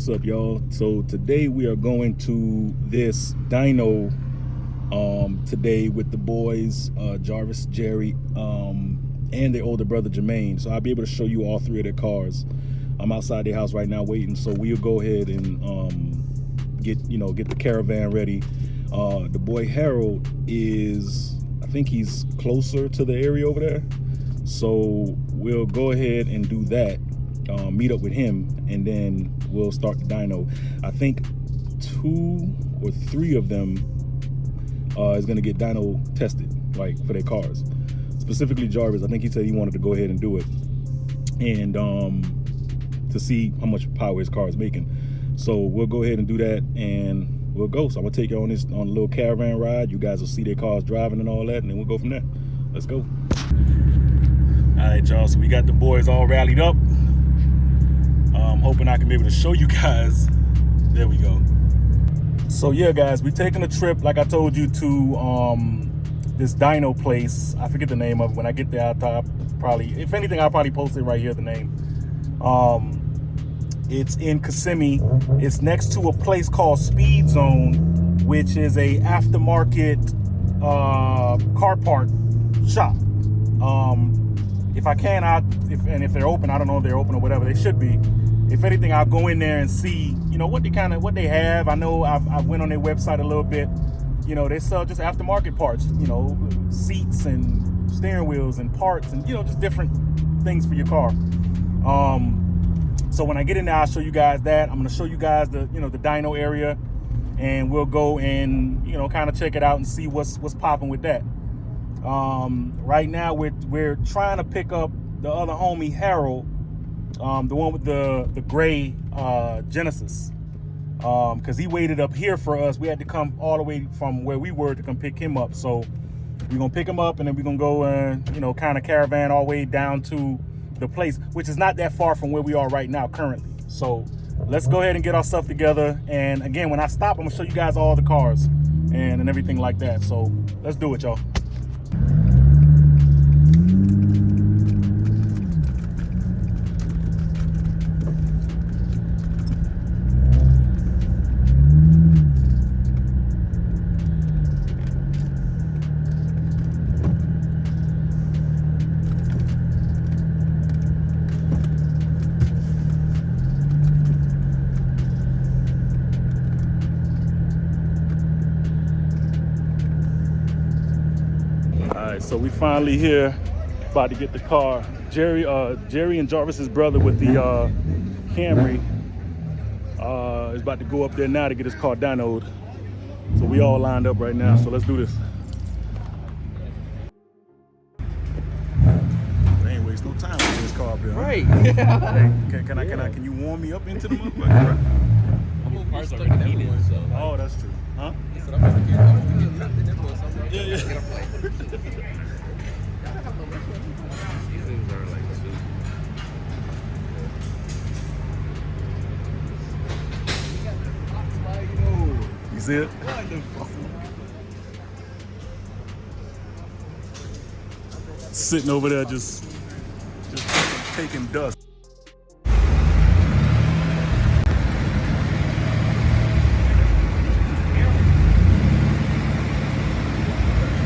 What's up, y'all? So today we are going to this dyno today with the boys, Jarvis, Jerry, and their older brother Jermaine. So I'll be able to show you all three of their cars. I'm outside their house right now waiting, so we'll go ahead and get the caravan ready. The boy Harold is, I think he's closer to the area over there, so we'll go ahead and do that. Meet up with him, and then we'll start the dyno. I think 2 or 3 of them is going to get dyno tested, like for their cars. Specifically Jarvis, I think he said he wanted to go ahead and do it, and to see how much power his car is making. So we'll go ahead and do that, and we'll go. So I'm gonna take you on a little caravan ride. You guys will see their cars driving and all that, and then we'll go from there. Let's go. All right, y'all, so we got the boys all rallied up. I'm hoping I can be able to show you guys. There we go. So yeah, guys, we're taking a trip, like I told you, to this dyno place. I forget the name of it. When I get there, I'll probably, if anything, I'll probably post it right here, the name. It's in Kissimmee. It's next to a place called Speed Zone, which is a aftermarket car part shop. If I can, if they're open, I don't know if they're open or whatever, they should be. If anything, I'll go in there and see, what they have. I know I went on their website a little bit. They sell just aftermarket parts, seats and steering wheels and parts and, just different things for your car. So when I get in there, I'll show you guys that. I'm going to show you guys the dyno area, and we'll go and, kind of check it out and see what's popping with that. Right now we're trying to pick up the other homie Harold, the one with the gray Genesis, because he waited up here for us. We had to come all the way from where we were to come pick him up. So we're gonna pick him up, and then we're gonna go and kind of caravan all the way down to the place, which is not that far from where we are right now currently. So let's go ahead and get our stuff together, and again, when I stop, I'm gonna show you guys all the cars and everything like that. So let's do it, y'all. So we finally here, about to get the car. Jerry and Jarvis's brother with the Camry is about to go up there now to get his car dyno'd. So we all lined up right now, so let's do this. They ain't waste no time with this car up there, huh? Right. Hey, can you warm me up into the motherfucker? Oh, that's true. Huh? Yeah. You see it? Sitting over there just taking dust.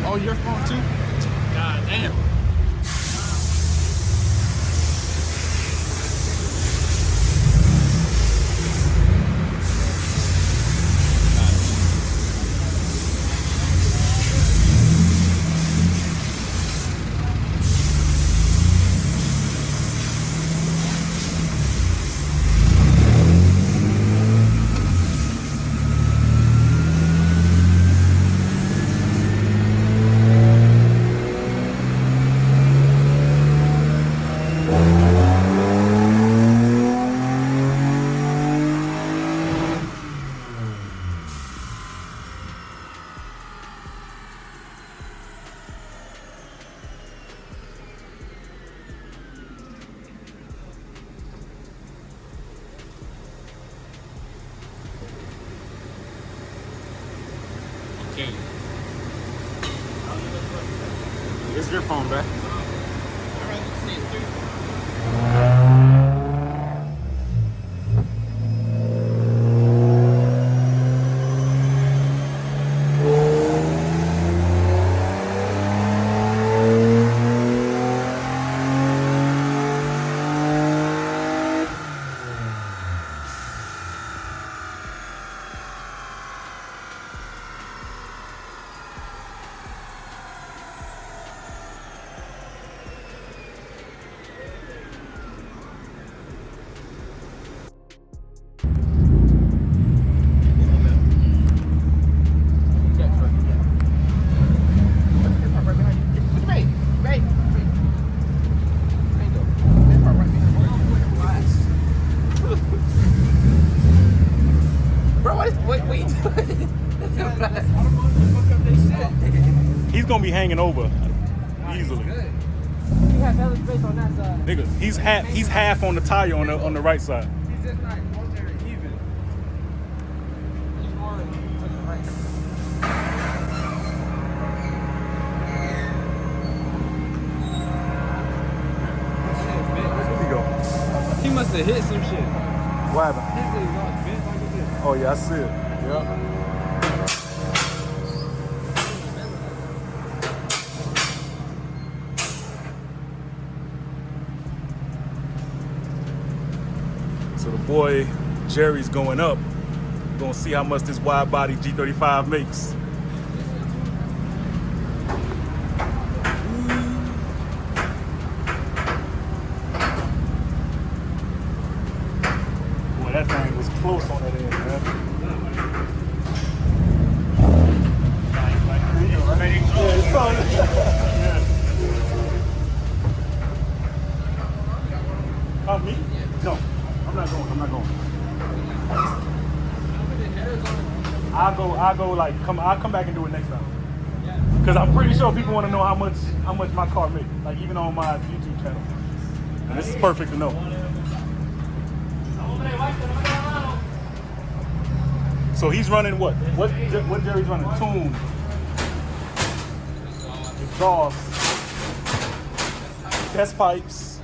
Oh, your phone too? God damn. Okay. It's your phone, bro. Alright, let's see it through. gonna be hanging over easily. Good. You have hella space on that side. Nigga, he's half on the tire on the right side. He's just not ordinary even. He's more to the right. There you go. He must have hit some shit. What happened? His exhaust bent like this. Oh yeah, I see it. Yeah. So the boy Jerry's going up. We're gonna see how much this Widebody G35 makes. Boy, that thing was close on that end, man. Yeah, it's probably, yeah. Me? No, I'm not going. I'll go like I'll come back and do it next time. Because I'm pretty sure people want to know how much my car makes, like even on my YouTube channel. And this is perfect to know. So he's running what? What Jerry's running? Tune, exhaust, test pipes.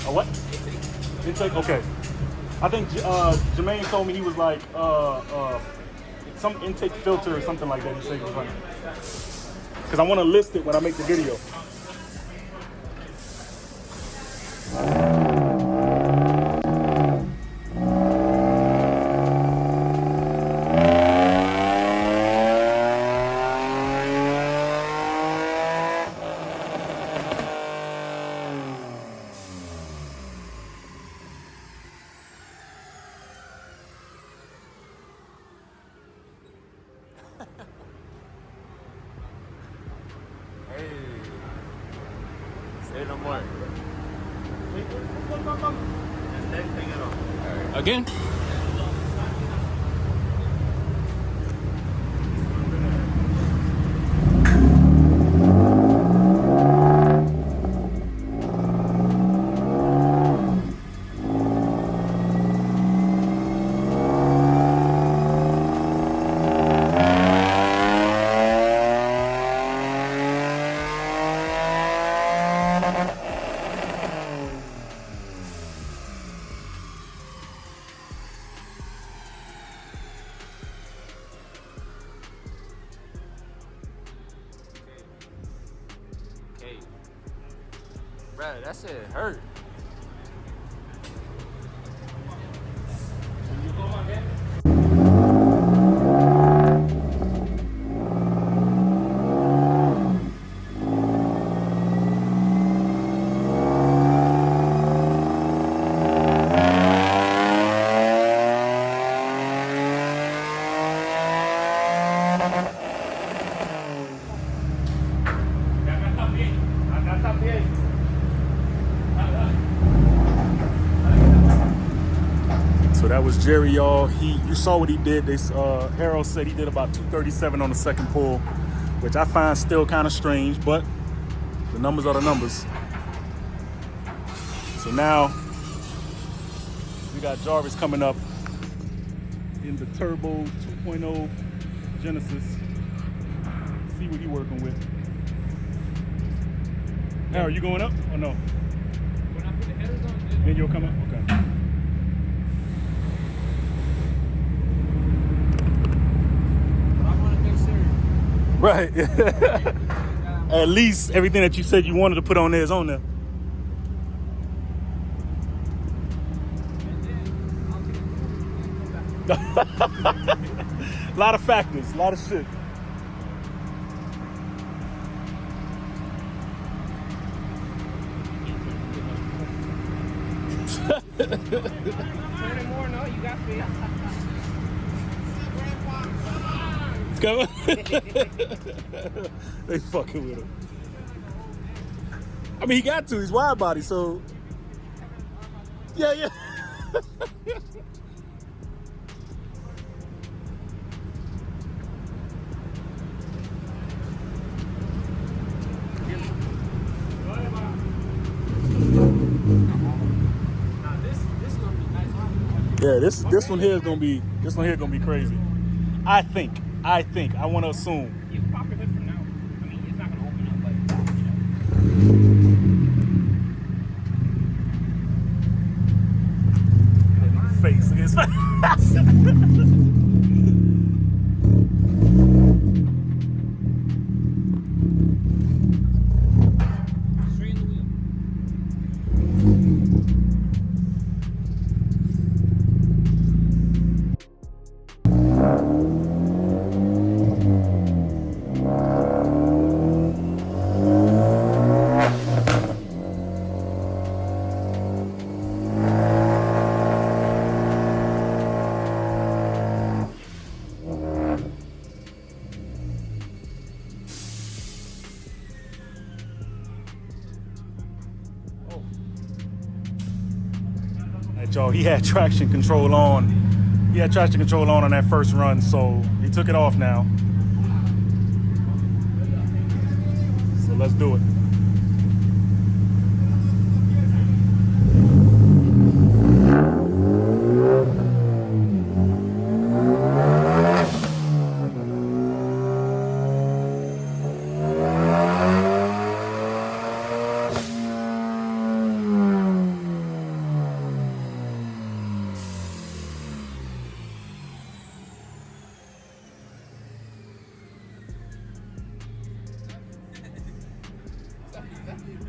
A what? Intake. Okay. I think Jermaine told me he was like some intake filter or something like that. He said he was running. Because I want to list it when I make the video. Hey. Say no more. Again? Bruh, that shit hurt. So that was Jerry, y'all. You saw what he did. Harold said he did about 237 on the second pull, which I find still kind of strange, but the numbers are the numbers. So now we got Jarvis coming up in the turbo 2.0 Genesis. See what he working with. Harold, you going up or no? When I put the headers on, Then you'll come up? Okay. Right. At least everything that you said you wanted to put on there is on there. A lot of factors, a lot of shit. turning more, no, you got space. Come on. They fucking with him. I mean, he got to. He's wide body, so yeah. Yeah, this one here is gonna be crazy. I think. I want to assume. You can pop your hood from now. I mean, it's not gonna open up, but Face. Look at his face. straight in the wheel. Y'all, he had traction control on. He had traction control on that first run, so he took it off now. So let's do it.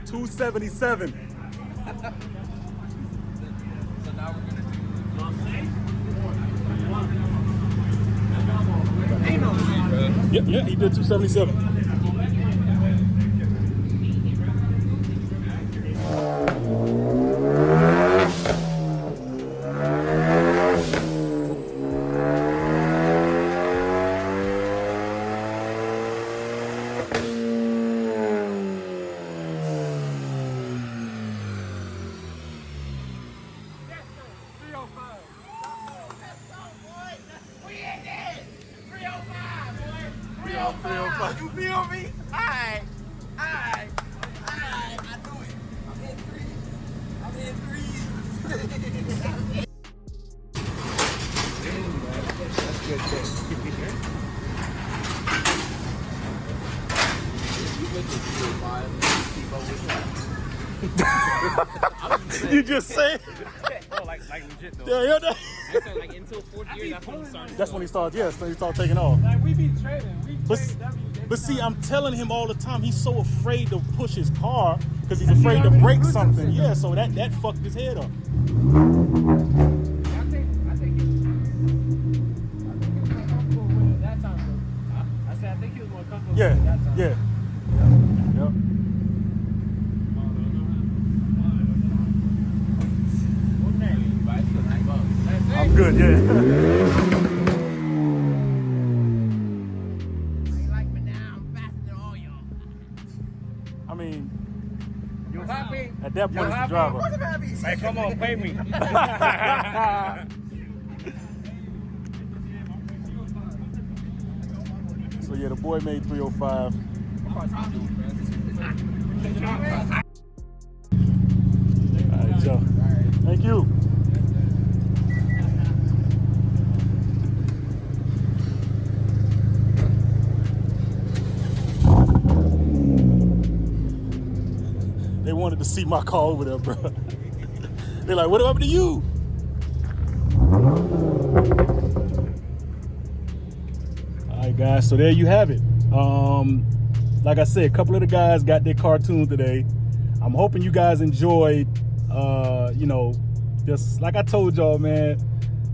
$277. So now we're gonna do. Ain't no way, bro. Yeah, he did 277. You feel me? Alright. I do it. I'm in threes. That's good shit. You just said? No, like legit though. Yeah. I said like until 4th year, that's when he started. That's when he started. Yes, he started taking off. Like we be trading. We But, trade W's every but see, time. I'm telling him all the time, he's so afraid to push his car because he's afraid to break something. Yeah, so that fucked his head up. I think he was more comfortable with it that time though. I said I think he was more comfortable Yeah, with it that time. yeah. Yep. I'm good, yeah. Like me now, I'm faster than all y'all. I mean, You happy? at that point, it's the happy? driver. What's happy? Hey, come on, pay me. So yeah, the boy made 305. All right, Joe. Thank you. They wanted to see my car over there, bro. They're like, what happened to you? All right, guys, so there you have it. Like I said, a couple of the guys got their cartoon today. I'm hoping you guys enjoyed, just like I told y'all, man,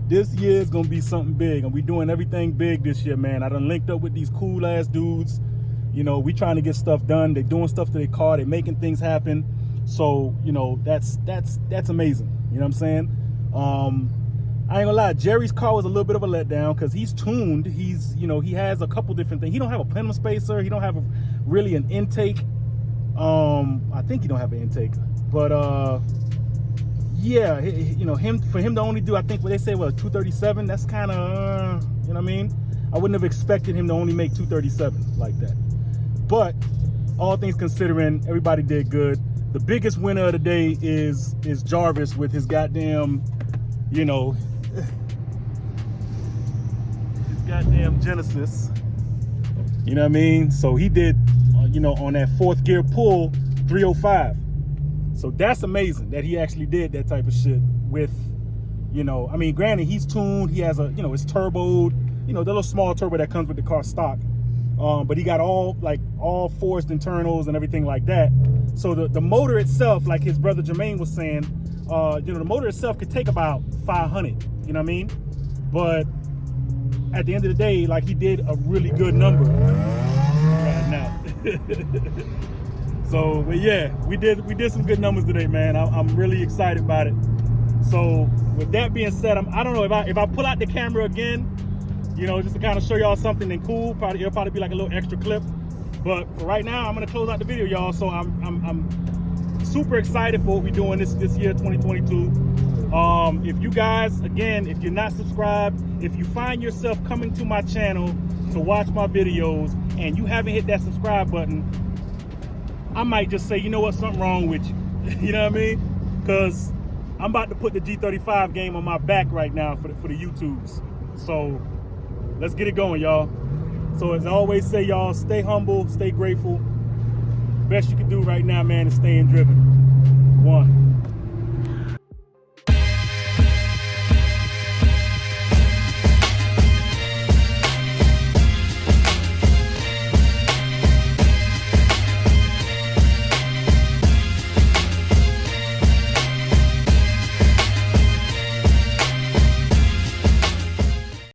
this year is gonna be something big, and we doing everything big this year, man. I done linked up with these cool ass dudes. You know, we trying to get stuff done. They doing stuff to their car. They making things happen. So, that's amazing. You know what I'm saying? I ain't gonna lie, Jerry's car was a little bit of a letdown because he's tuned. He's, he has a couple different things. He don't have a plenum spacer. He don't have really an intake. I think he don't have an intake, but yeah, for him to only do, I think what they say was 237. That's kind of, you know what I mean? I wouldn't have expected him to only make 237 like that. But all things considering, everybody did good. The biggest winner of the day is Jarvis with his goddamn, His goddamn Genesis. You know what I mean? So he did, you know, on that 4th gear pull, 305. So that's amazing that he actually did that type of shit with, you know, I mean, granted, he's tuned. He has a, you know, it's turboed, you know, the little small turbo that comes with the car stock. But he got all forced internals and everything like that. So the motor itself, like his brother Jermaine was saying, you know, the motor itself could take about 500, you know what I mean? But at the end of the day, like, he did a really good number right now. So, but yeah, we did some good numbers today, man. I'm really excited about it. So with that being said, I don't know if I pull out the camera again, you know, just to kind of show y'all something cool. It'll probably be like a little extra clip. But for right now, I'm gonna close out the video, y'all. So I'm super excited for what we're doing this year, 2022. If you guys, again, if you're not subscribed, if you find yourself coming to my channel to watch my videos and you haven't hit that subscribe button, I might just say, you know what, something wrong with you. You know what I mean? Because I'm about to put the G35 game on my back right now for the YouTubes. So let's get it going, y'all. So as I always say, y'all, stay humble, stay grateful. Best you can do right now, man, is staying driven. 1.